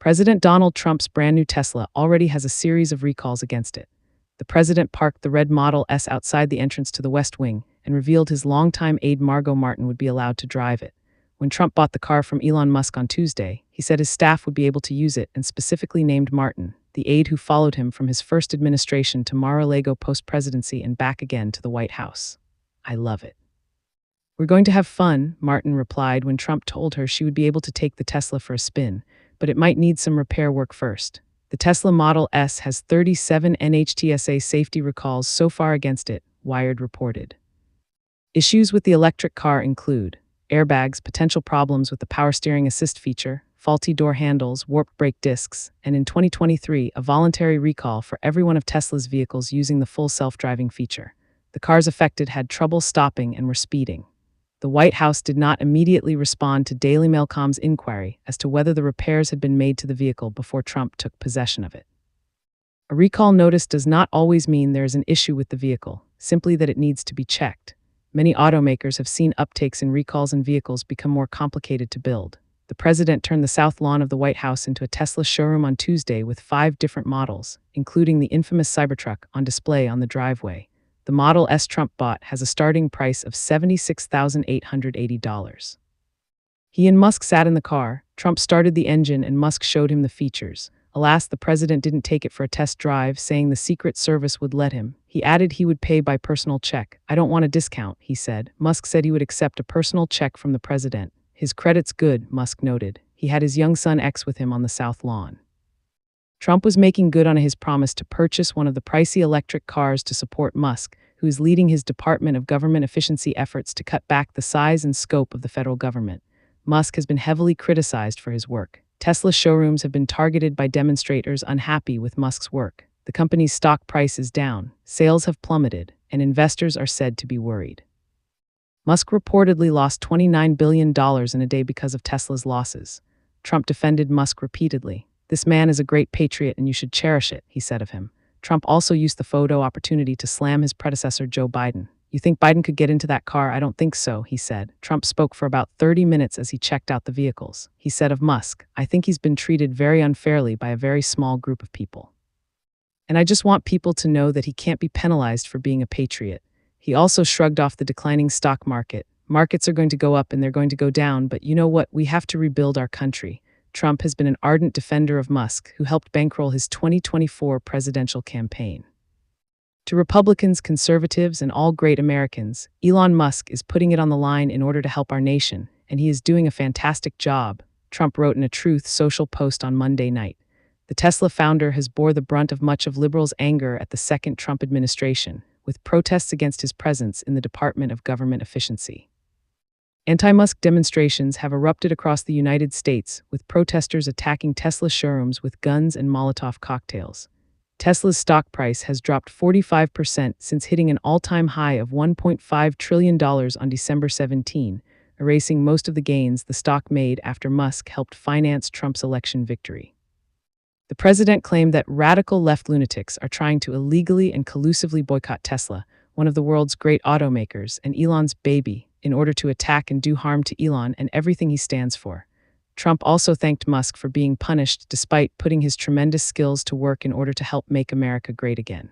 President Donald Trump's brand new Tesla already has a series of recalls against it. The president parked the red Model S outside the entrance to the West Wing and revealed his longtime aide Margot Martin would be allowed to drive it. When Trump bought the car from Elon Musk on Tuesday, he said his staff would be able to use it and specifically named Martin, the aide who followed him from his first administration to Mar-a-Lago post-presidency and back again to the White House. I love it. We're going to have fun, Martin replied when Trump told her she would be able to take the Tesla for a spin, but it might need some repair work first. The Tesla Model S has 37 NHTSA safety recalls so far against it, Wired reported. Issues with the electric car include airbags, potential problems with the power steering assist feature, faulty door handles, warped brake discs, and in 2023, a voluntary recall for every one of Tesla's vehicles using the full self-driving feature. The cars affected had trouble stopping and were speeding. The White House did not immediately respond to Daily Mailcom's inquiry as to whether the repairs had been made to the vehicle before Trump took possession of it. A recall notice does not always mean there is an issue with the vehicle, simply that it needs to be checked. Many automakers have seen uptakes in recalls and vehicles become more complicated to build. The president turned the south lawn of the White House into a Tesla showroom on Tuesday with 5 different models, including the infamous Cybertruck, on display on the driveway. The Model S Trump bought has a starting price of $76,880. He and Musk sat in the car. Trump started the engine and Musk showed him the features. Alas, the president didn't take it for a test drive, saying the Secret Service would let him. He added he would pay by personal check. I don't want a discount, he said. Musk said he would accept a personal check from the president. His credit's good, Musk noted. He had his young son X with him on the south lawn. Trump was making good on his promise to purchase one of the pricey electric cars to support Musk, who is leading his Department of Government Efficiency efforts to cut back the size and scope of the federal government. Musk has been heavily criticized for his work. Tesla showrooms have been targeted by demonstrators unhappy with Musk's work. The company's stock price is down, sales have plummeted, and investors are said to be worried. Musk reportedly lost $29 billion in a day because of Tesla's losses. Trump defended Musk repeatedly. This man is a great patriot and you should cherish it, he said of him. Trump also used the photo opportunity to slam his predecessor Joe Biden. You think Biden could get into that car? I don't think so, he said. Trump spoke for about 30 minutes as he checked out the vehicles. He said of Musk, I think he's been treated very unfairly by a very small group of people. And I just want people to know that he can't be penalized for being a patriot. He also shrugged off the declining stock market. Markets are going to go up and they're going to go down, but you know what? We have to rebuild our country. Trump has been an ardent defender of Musk, who helped bankroll his 2024 presidential campaign. To Republicans, conservatives, and all great Americans, Elon Musk is putting it on the line in order to help our nation, and he is doing a fantastic job, Trump wrote in a Truth Social post on Monday night. The Tesla founder has bore the brunt of much of liberals' anger at the second Trump administration, with protests against his presence in the Department of Government Efficiency. Anti-Musk demonstrations have erupted across the United States, with protesters attacking Tesla showrooms with guns and Molotov cocktails. Tesla's stock price has dropped 45% since hitting an all-time high of $1.5 trillion on December 17, erasing most of the gains the stock made after Musk helped finance Trump's election victory. The president claimed that radical left lunatics are trying to illegally and collusively boycott Tesla, one of the world's great automakers and Elon's baby, in order to attack and do harm to Elon and everything he stands for. Trump also thanked Musk for being punished despite putting his tremendous skills to work in order to help make America great again.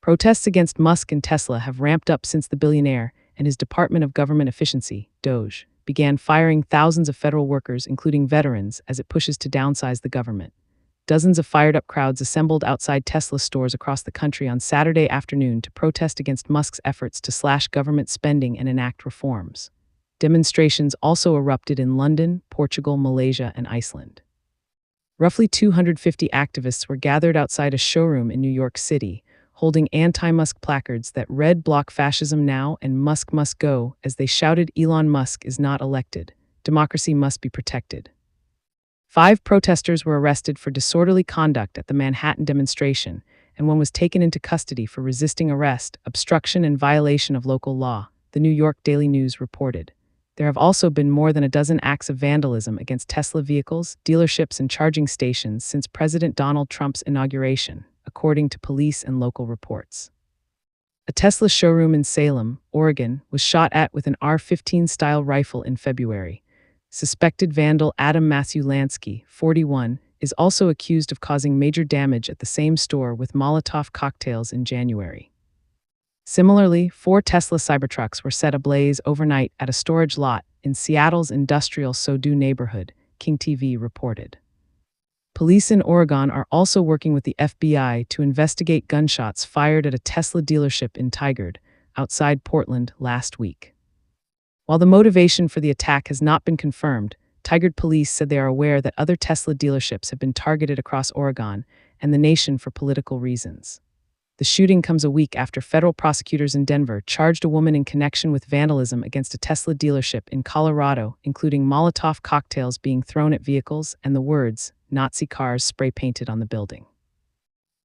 Protests against Musk and Tesla have ramped up since the billionaire and his Department of Government Efficiency, DOGE, began firing thousands of federal workers, including veterans, as it pushes to downsize the government. Dozens of fired-up crowds assembled outside Tesla stores across the country on Saturday afternoon to protest against Musk's efforts to slash government spending and enact reforms. Demonstrations also erupted in London, Portugal, Malaysia, and Iceland. Roughly 250 activists were gathered outside a showroom in New York City, holding anti-Musk placards that read "Block Fascism Now" and "Musk Must Go" as they shouted, "Elon Musk is not elected. Democracy must be protected." 5 protesters were arrested for disorderly conduct at the Manhattan demonstration, and one was taken into custody for resisting arrest, obstruction, and violation of local law, the New York Daily News reported. There have also been more than a dozen acts of vandalism against Tesla vehicles, dealerships, and charging stations since President Donald Trump's inauguration, according to police and local reports. A Tesla showroom in Salem, Oregon, was shot at with an AR-15 style rifle in February. Suspected vandal Adam Matthew Lansky, 41, is also accused of causing major damage at the same store with Molotov cocktails in January. Similarly, 4 Tesla Cybertrucks were set ablaze overnight at a storage lot in Seattle's industrial SoDo neighborhood, King TV reported. Police in Oregon are also working with the FBI to investigate gunshots fired at a Tesla dealership in Tigard, outside Portland, last week. While the motivation for the attack has not been confirmed, Tigard police said they are aware that other Tesla dealerships have been targeted across Oregon and the nation for political reasons. The shooting comes a week after federal prosecutors in Denver charged a woman in connection with vandalism against a Tesla dealership in Colorado, including Molotov cocktails being thrown at vehicles and the words, "Nazi cars" spray-painted on the building.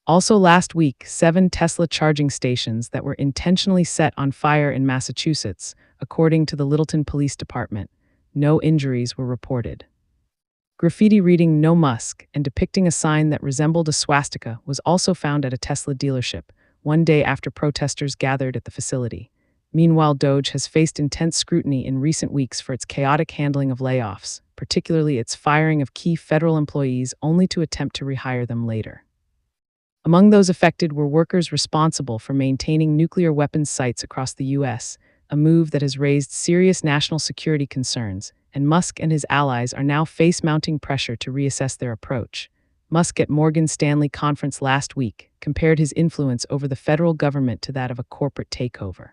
Also last week, 7 Tesla charging stations that were intentionally set on fire in Massachusetts, according to the Littleton Police Department. No injuries were reported. Graffiti reading "No Musk" and depicting a sign that resembled a swastika was also found at a Tesla dealership, one day after protesters gathered at the facility. Meanwhile, Doge has faced intense scrutiny in recent weeks for its chaotic handling of layoffs, particularly its firing of key federal employees only to attempt to rehire them later. Among those affected were workers responsible for maintaining nuclear weapons sites across the U.S., a move that has raised serious national security concerns, and Musk and his allies are now face-mounting pressure to reassess their approach. Musk at Morgan Stanley conference last week compared his influence over the federal government to that of a corporate takeover.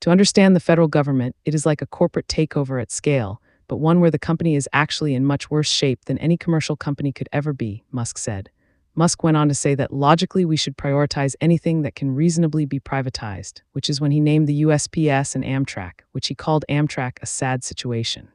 To understand the federal government, it is like a corporate takeover at scale, but one where the company is actually in much worse shape than any commercial company could ever be, Musk said. Musk went on to say that logically we should prioritize anything that can reasonably be privatized, which is when he named the USPS and Amtrak, which he called Amtrak a sad situation.